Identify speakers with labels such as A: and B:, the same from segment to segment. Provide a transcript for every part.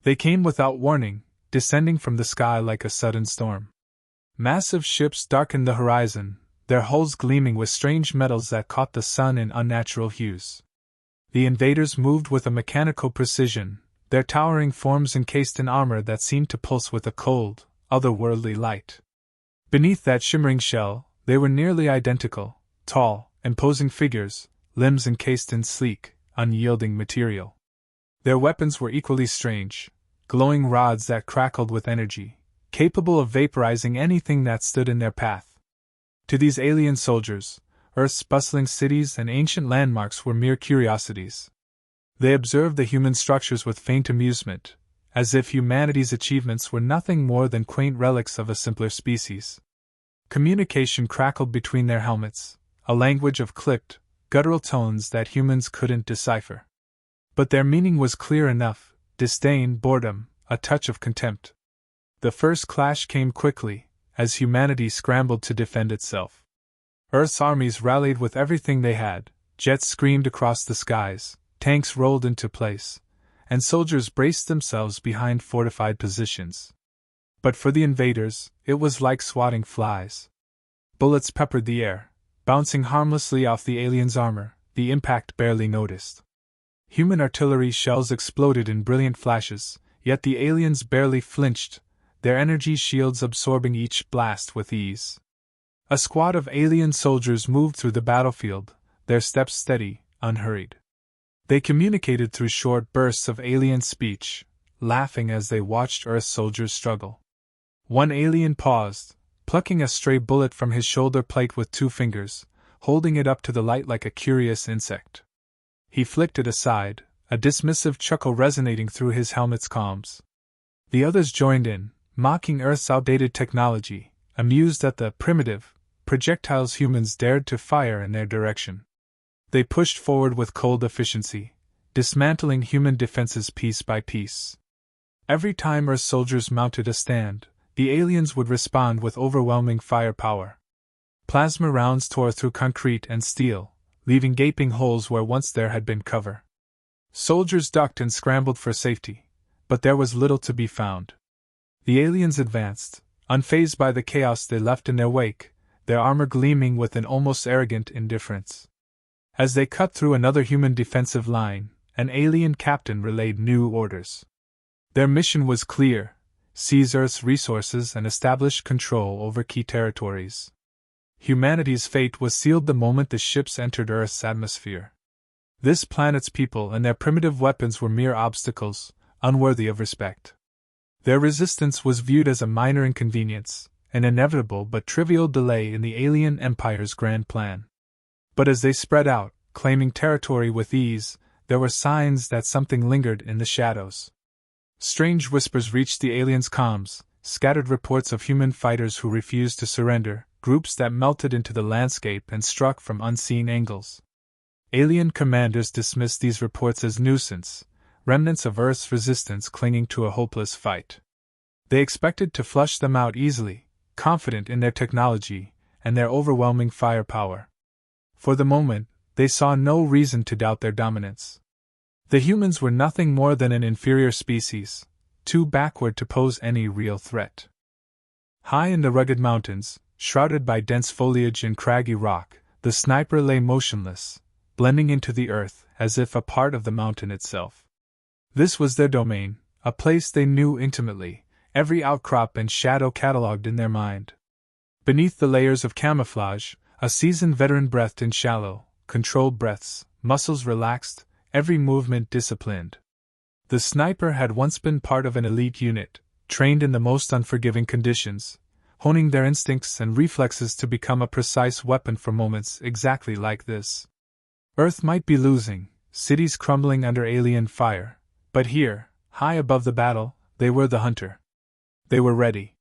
A: They came without warning, descending from the sky like a sudden storm. Massive ships darkened the horizon, their hulls gleaming with strange metals that caught the sun in unnatural hues. The invaders moved with a mechanical precision, their towering forms encased in armor that seemed to pulse with a cold, otherworldly light. Beneath that shimmering shell, they were nearly identical, tall, imposing figures, limbs encased in sleek, unyielding material. Their weapons were equally strange, glowing rods that crackled with energy, capable of vaporizing anything that stood in their path. To these alien soldiers, Earth's bustling cities and ancient landmarks were mere curiosities. They observed the human structures with faint amusement, as if humanity's achievements were nothing more than quaint relics of a simpler species. Communication crackled between their helmets, a language of clipped, guttural tones that humans couldn't decipher. But their meaning was clear enough: disdain, boredom, a touch of contempt. The first clash came quickly, as humanity scrambled to defend itself. Earth's armies rallied with everything they had, jets screamed across the skies, tanks rolled into place, and soldiers braced themselves behind fortified positions. But for the invaders, it was like swatting flies. Bullets peppered the air, bouncing harmlessly off the aliens' armor, the impact barely noticed. Human artillery shells exploded in brilliant flashes, yet the aliens barely flinched, their energy shields absorbing each blast with ease. A squad of alien soldiers moved through the battlefield, their steps steady, unhurried. They communicated through short bursts of alien speech, laughing as they watched Earth soldiers struggle. One alien paused, plucking a stray bullet from his shoulder plate with 2 fingers, holding it up to the light like a curious insect. He flicked it aside, a dismissive chuckle resonating through his helmet's comms. The others joined in, mocking Earth's outdated technology, amused at the primitive projectiles humans dared to fire in their direction. They pushed forward with cold efficiency, dismantling human defenses piece by piece. Every time Earth soldiers mounted a stand, the aliens would respond with overwhelming firepower. Plasma rounds tore through concrete and steel, leaving gaping holes where once there had been cover. Soldiers ducked and scrambled for safety, but there was little to be found. The aliens advanced, unfazed by the chaos they left in their wake, their armor gleaming with an almost arrogant indifference. As they cut through another human defensive line, an alien captain relayed new orders. Their mission was clear: seize Earth's resources and establish control over key territories. Humanity's fate was sealed the moment the ships entered Earth's atmosphere. This planet's people and their primitive weapons were mere obstacles, unworthy of respect. Their resistance was viewed as a minor inconvenience, an inevitable but trivial delay in the alien empire's grand plan. But as they spread out, claiming territory with ease, there were signs that something lingered in the shadows. Strange whispers reached the aliens' comms, scattered reports of human fighters who refused to surrender, groups that melted into the landscape and struck from unseen angles. Alien commanders dismissed these reports as nuisance, remnants of Earth's resistance clinging to a hopeless fight. They expected to flush them out easily, confident in their technology and their overwhelming firepower. For the moment, they saw no reason to doubt their dominance. The humans were nothing more than an inferior species, too backward to pose any real threat. High in the rugged mountains, shrouded by dense foliage and craggy rock, the sniper lay motionless, blending into the earth as if a part of the mountain itself. This was their domain, a place they knew intimately, every outcrop and shadow catalogued in their mind. Beneath the layers of camouflage, a seasoned veteran breathed in shallow, controlled breaths, muscles relaxed, every movement disciplined. The sniper had once been part of an elite unit, trained in the most unforgiving conditions, honing their instincts and reflexes to become a precise weapon for moments exactly like this. Earth might be losing, cities crumbling under alien fire, but here, high above the battle, they were the hunter. They were ready.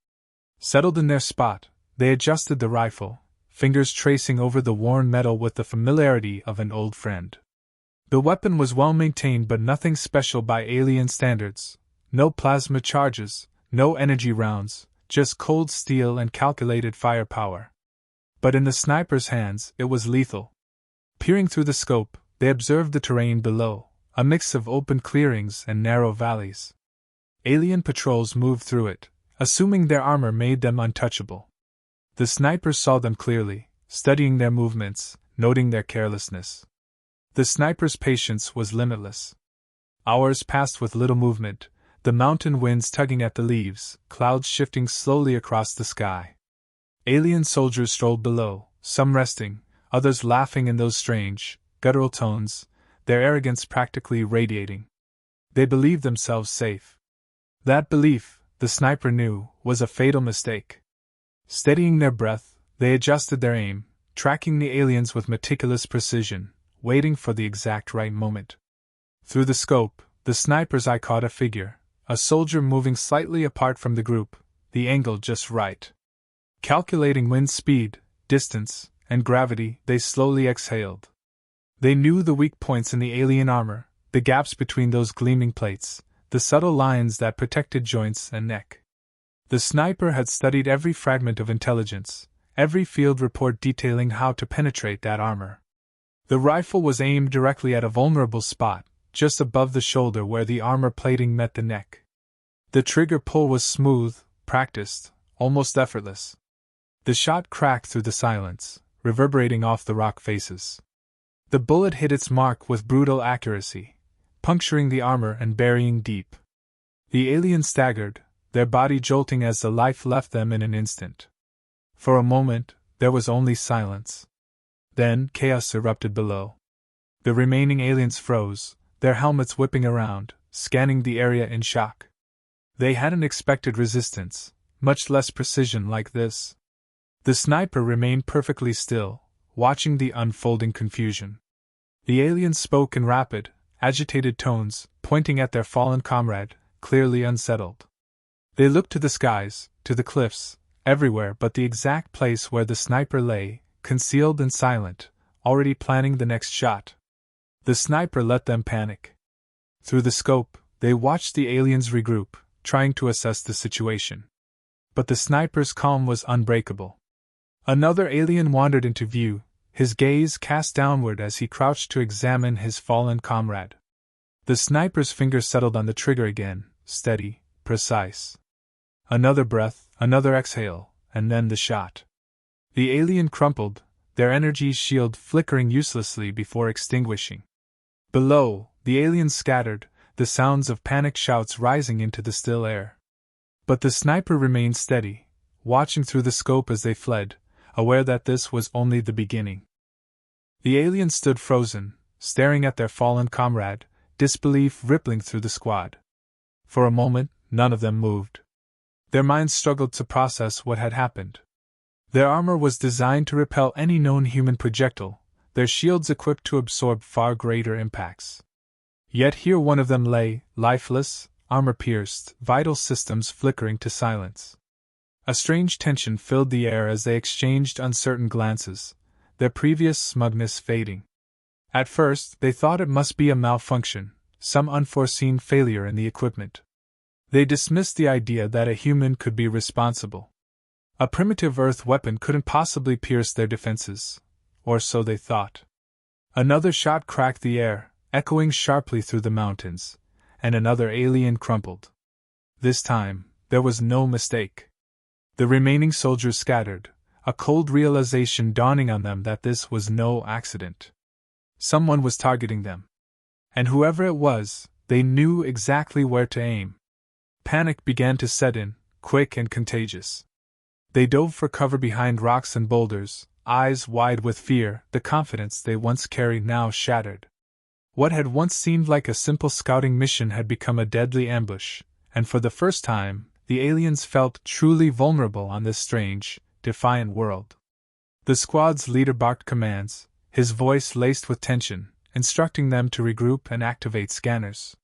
A: Settled in their spot, they adjusted the rifle, fingers tracing over the worn metal with the familiarity of an old friend. The weapon was well maintained but nothing special by alien standards. No plasma charges, no energy rounds, just cold steel and calculated firepower. But in the sniper's hands, it was lethal. Peering through the scope, they observed the terrain below, a mix of open clearings and narrow valleys. Alien patrols moved through it, assuming their armor made them untouchable. The snipers saw them clearly, studying their movements, noting their carelessness. The sniper's patience was limitless. Hours passed with little movement, the mountain winds tugging at the leaves, clouds shifting slowly across the sky. Alien soldiers strolled below, some resting, others laughing in those strange, guttural tones, their arrogance practically radiating. They believed themselves safe. That belief, the sniper knew, was a fatal mistake. Steadying their breath, they adjusted their aim, tracking the aliens with meticulous precision, waiting for the exact right moment. Through the scope, the sniper's eye caught a figure, a soldier moving slightly apart from the group, the angle just right. Calculating wind speed, distance, and gravity, they slowly exhaled. They knew the weak points in the alien armor, the gaps between those gleaming plates, the subtle lines that protected joints and neck. The sniper had studied every fragment of intelligence, every field report detailing how to penetrate that armor. The rifle was aimed directly at a vulnerable spot, just above the shoulder where the armor plating met the neck. The trigger pull was smooth, practiced, almost effortless. The shot cracked through the silence, reverberating off the rock faces. The bullet hit its mark with brutal accuracy, puncturing the armor and burying deep. The aliens staggered, their body jolting as the life left them in an instant. For a moment, there was only silence. Then chaos erupted below. The remaining aliens froze, their helmets whipping around, scanning the area in shock. They hadn't expected resistance, much less precision like this. The sniper remained perfectly still, watching the unfolding confusion. The aliens spoke in rapid, agitated tones, pointing at their fallen comrade, clearly unsettled. They looked to the skies, to the cliffs, everywhere but the exact place where the sniper lay, concealed and silent, already planning the next shot. The sniper let them panic. Through the scope, they watched the aliens regroup, trying to assess the situation. But the sniper's calm was unbreakable. Another alien wandered into view, his gaze cast downward as he crouched to examine his fallen comrade. The sniper's fingers settled on the trigger again, steady, precise. Another breath, another exhale, and then the shot. The alien crumpled, their energy shield flickering uselessly before extinguishing. Below, the aliens scattered, the sounds of panic shouts rising into the still air. But the sniper remained steady, watching through the scope as they fled, aware that this was only the beginning. The aliens stood frozen, staring at their fallen comrade, disbelief rippling through the squad. For a moment, none of them moved. Their minds struggled to process what had happened. Their armor was designed to repel any known human projectile, their shields equipped to absorb far greater impacts. Yet here one of them lay, lifeless, armor-pierced, vital systems flickering to silence. A strange tension filled the air as they exchanged uncertain glances, their previous smugness fading. At first, they thought it must be a malfunction, some unforeseen failure in the equipment. They dismissed the idea that a human could be responsible. A primitive Earth weapon couldn't possibly pierce their defenses, or so they thought. Another shot cracked the air, echoing sharply through the mountains, and another alien crumpled. This time, there was no mistake. The remaining soldiers scattered, a cold realization dawning on them that this was no accident. Someone was targeting them. And whoever it was, they knew exactly where to aim. Panic began to set in, quick and contagious. They dove for cover behind rocks and boulders, eyes wide with fear, the confidence they once carried now shattered. What had once seemed like a simple scouting mission had become a deadly ambush, and for the first time, the aliens felt truly vulnerable on this strange, defiant world. The squad's leader barked commands, his voice laced with tension, instructing them to regroup and activate scanners.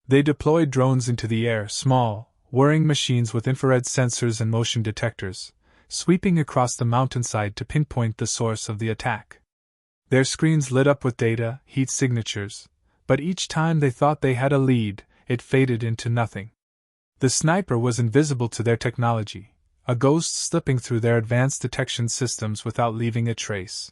A: They deployed drones into the air, small, whirring machines with infrared sensors and motion detectors, sweeping across the mountainside to pinpoint the source of the attack. Their screens lit up with data, heat signatures, but each time they thought they had a lead, it faded into nothing. The sniper was invisible to their technology, a ghost slipping through their advanced detection systems without leaving a trace.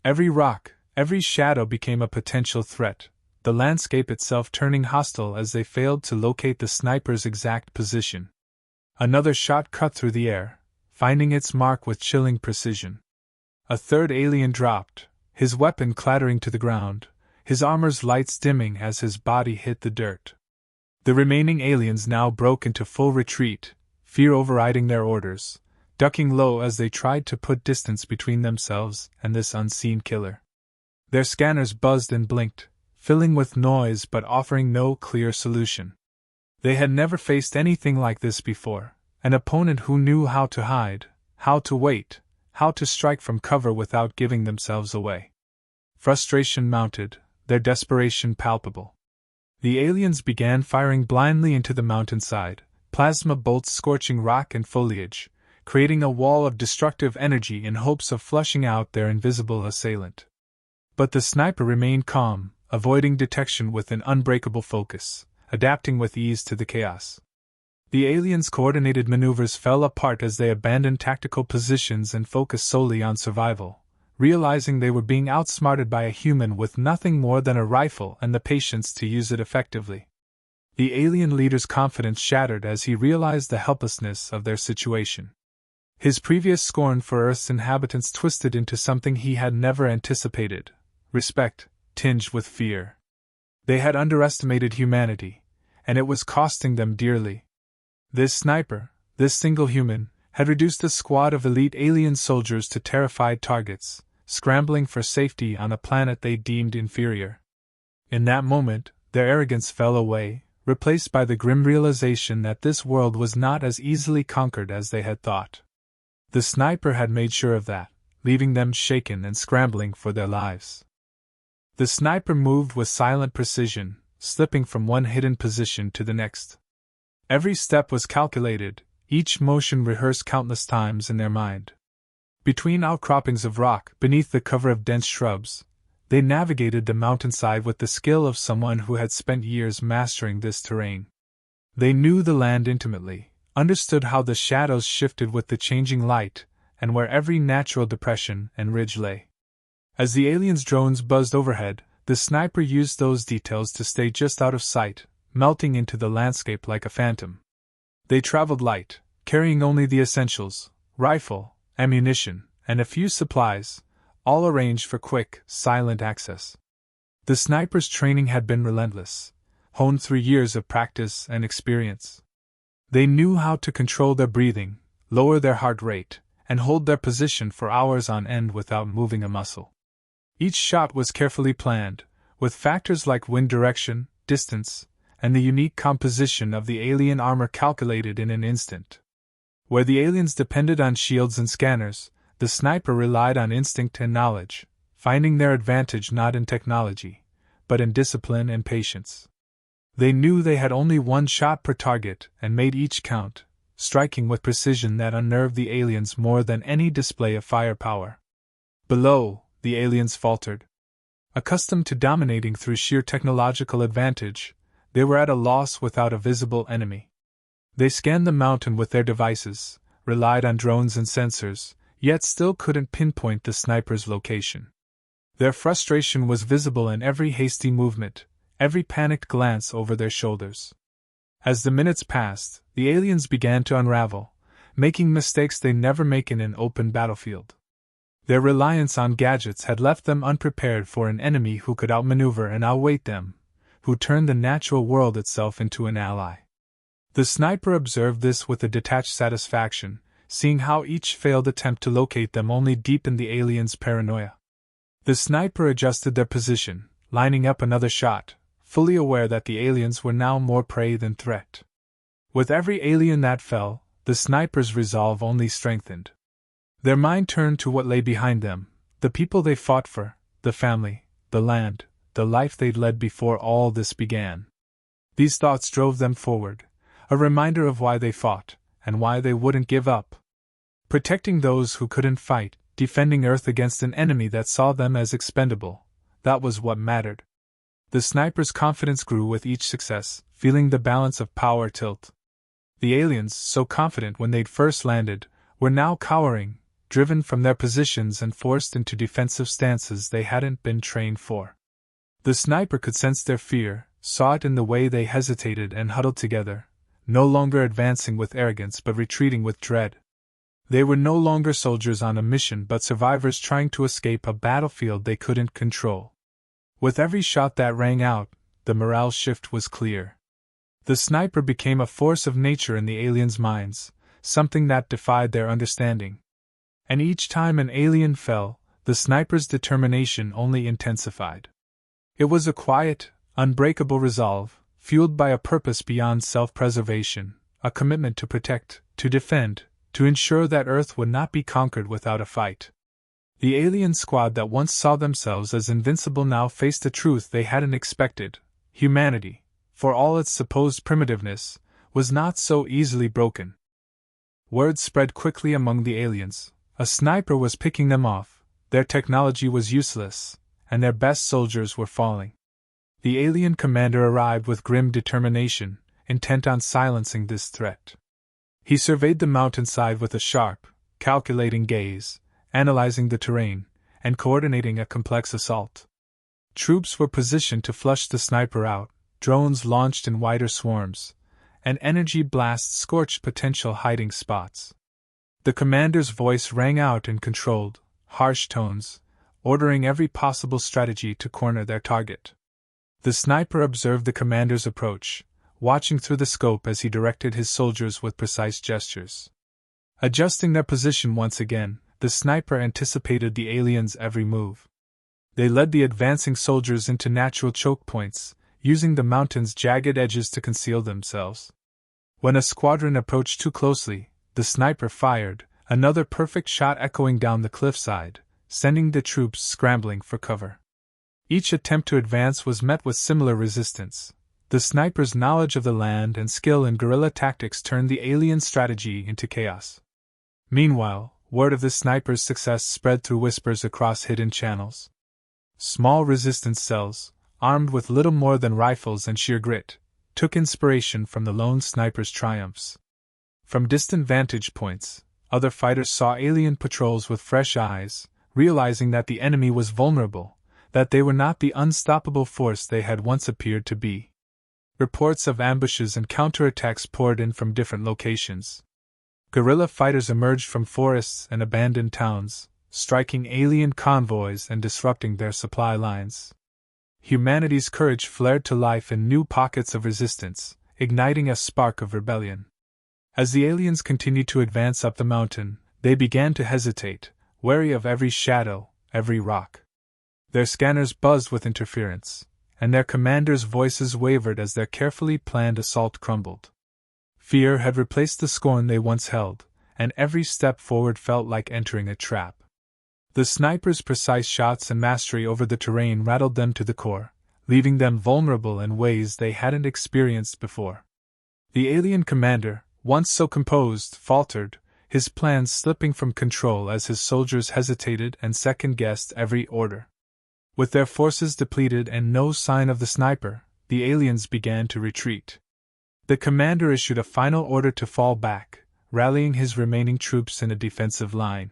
A: Every rock, every shadow became a potential threat, the landscape itself turning hostile as they failed to locate the sniper's exact position. Another shot cut through the air, finding its mark with chilling precision. A third alien dropped, his weapon clattering to the ground, his armor's lights dimming as his body hit the dirt. The remaining aliens now broke into full retreat, fear overriding their orders, ducking low as they tried to put distance between themselves and this unseen killer. Their scanners buzzed and blinked, filling with noise but offering no clear solution. They had never faced anything like this before, an opponent who knew how to hide, how to wait, how to strike from cover without giving themselves away. Frustration mounted, their desperation palpable. The aliens began firing blindly into the mountainside, plasma bolts scorching rock and foliage, creating a wall of destructive energy in hopes of flushing out their invisible assailant. But the sniper remained calm, avoiding detection with an unbreakable focus, adapting with ease to the chaos. The aliens' coordinated maneuvers fell apart as they abandoned tactical positions and focused solely on survival, realizing they were being outsmarted by a human with nothing more than a rifle and the patience to use it effectively. The alien leader's confidence shattered as he realized the helplessness of their situation. His previous scorn for Earth's inhabitants twisted into something he had never anticipated: respect, tinged with fear. They had underestimated humanity, and it was costing them dearly. This sniper, this single human, had reduced a squad of elite alien soldiers to terrified targets, scrambling for safety on a planet they deemed inferior. In that moment, their arrogance fell away, replaced by the grim realization that this world was not as easily conquered as they had thought. The sniper had made sure of that, leaving them shaken and scrambling for their lives. The sniper moved with silent precision, slipping from one hidden position to the next. Every step was calculated, each motion rehearsed countless times in their mind. Between outcroppings of rock, beneath the cover of dense shrubs, they navigated the mountainside with the skill of someone who had spent years mastering this terrain. They knew the land intimately, understood how the shadows shifted with the changing light, and where every natural depression and ridge lay. As the aliens' drones buzzed overhead, the sniper used those details to stay just out of sight, melting into the landscape like a phantom. They traveled light, carrying only the essentials: rifle, ammunition, and a few supplies, all arranged for quick, silent access. The sniper's training had been relentless, honed through years of practice and experience. They knew how to control their breathing, lower their heart rate, and hold their position for hours on end without moving a muscle. Each shot was carefully planned, with factors like wind direction, distance, and the unique composition of the alien armor calculated in an instant. Where the aliens depended on shields and scanners, the sniper relied on instinct and knowledge, finding their advantage not in technology, but in discipline and patience. They knew they had only one shot per target and made each count, striking with precision that unnerved the aliens more than any display of firepower. Below, the aliens faltered. Accustomed to dominating through sheer technological advantage, they were at a loss without a visible enemy. They scanned the mountain with their devices, relied on drones and sensors, yet still couldn't pinpoint the sniper's location. Their frustration was visible in every hasty movement, every panicked glance over their shoulders. As the minutes passed, the aliens began to unravel, making mistakes they never make in an open battlefield. Their reliance on gadgets had left them unprepared for an enemy who could outmaneuver and outweight them, who turned the natural world itself into an ally. The sniper observed this with a detached satisfaction, seeing how each failed attempt to locate them only deepened the aliens' paranoia. The sniper adjusted their position, lining up another shot, fully aware that the aliens were now more prey than threat. With every alien that fell, the sniper's resolve only strengthened. Their mind turned to what lay behind them, the people they fought for, the family, the land, the life they'd led before all this began. These thoughts drove them forward, a reminder of why they fought, and why they wouldn't give up. Protecting those who couldn't fight, defending Earth against an enemy that saw them as expendable, that was what mattered. The sniper's confidence grew with each success, feeling the balance of power tilt. The aliens, so confident when they'd first landed, were now cowering, driven from their positions and forced into defensive stances they hadn't been trained for. The sniper could sense their fear, saw it in the way they hesitated and huddled together, no longer advancing with arrogance but retreating with dread. They were no longer soldiers on a mission but survivors trying to escape a battlefield they couldn't control. With every shot that rang out, the morale shift was clear. The sniper became a force of nature in the aliens' minds, something that defied their understanding. And each time an alien fell, the sniper's determination only intensified. It was a quiet, unbreakable resolve, fueled by a purpose beyond self-preservation, a commitment to protect, to defend, to ensure that Earth would not be conquered without a fight. The alien squad that once saw themselves as invincible now faced a truth they hadn't expected: humanity, for all its supposed primitiveness, was not so easily broken. Word spread quickly among the aliens. A sniper was picking them off, their technology was useless, and their best soldiers were falling. The alien commander arrived with grim determination, intent on silencing this threat. He surveyed the mountainside with a sharp, calculating gaze, analyzing the terrain, and coordinating a complex assault. Troops were positioned to flush the sniper out, drones launched in wider swarms, and energy blasts scorched potential hiding spots. The commander's voice rang out in controlled, harsh tones, ordering every possible strategy to corner their target. The sniper observed the commander's approach, watching through the scope as he directed his soldiers with precise gestures. Adjusting their position once again, the sniper anticipated the aliens' every move. They led the advancing soldiers into natural choke points, using the mountain's jagged edges to conceal themselves. When a squadron approached too closely, the sniper fired, another perfect shot echoing down the cliffside, sending the troops scrambling for cover. Each attempt to advance was met with similar resistance. The sniper's knowledge of the land and skill in guerrilla tactics turned the alien strategy into chaos. Meanwhile, word of the sniper's success spread through whispers across hidden channels. Small resistance cells, armed with little more than rifles and sheer grit, took inspiration from the lone sniper's triumphs. From distant vantage points, other fighters saw alien patrols with fresh eyes, realizing that the enemy was vulnerable, that they were not the unstoppable force they had once appeared to be. Reports of ambushes and counterattacks poured in from different locations. Guerrilla fighters emerged from forests and abandoned towns, striking alien convoys and disrupting their supply lines. Humanity's courage flared to life in new pockets of resistance, igniting a spark of rebellion. As the aliens continued to advance up the mountain, they began to hesitate, wary of every shadow, every rock. Their scanners buzzed with interference, and their commanders' voices wavered as their carefully planned assault crumbled. Fear had replaced the scorn they once held, and every step forward felt like entering a trap. The sniper's precise shots and mastery over the terrain rattled them to the core, leaving them vulnerable in ways they hadn't experienced before. The alien commander, once so composed, faltered, his plans slipping from control as his soldiers hesitated and second-guessed every order. With their forces depleted and no sign of the sniper, the aliens began to retreat. The commander issued a final order to fall back, rallying his remaining troops in a defensive line.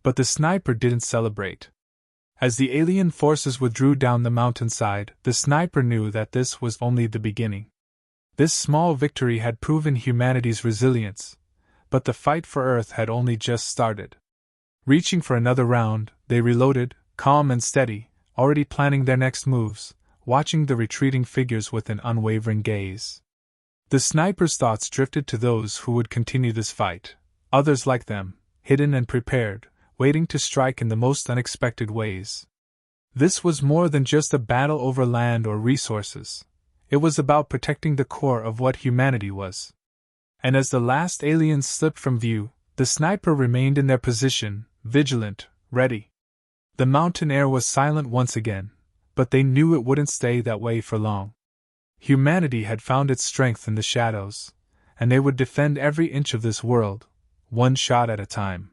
A: But the sniper didn't celebrate. As the alien forces withdrew down the mountainside, the sniper knew that this was only the beginning. This small victory had proven humanity's resilience, but the fight for Earth had only just started. Reaching for another round, they reloaded, calm and steady, already planning their next moves, watching the retreating figures with an unwavering gaze. The sniper's thoughts drifted to those who would continue this fight, others like them, hidden and prepared, waiting to strike in the most unexpected ways. This was more than just a battle over land or resources. It was about protecting the core of what humanity was. And as the last aliens slipped from view, the sniper remained in their position, vigilant, ready. The mountain air was silent once again, but they knew it wouldn't stay that way for long. Humanity had found its strength in the shadows, and they would defend every inch of this world, one shot at a time.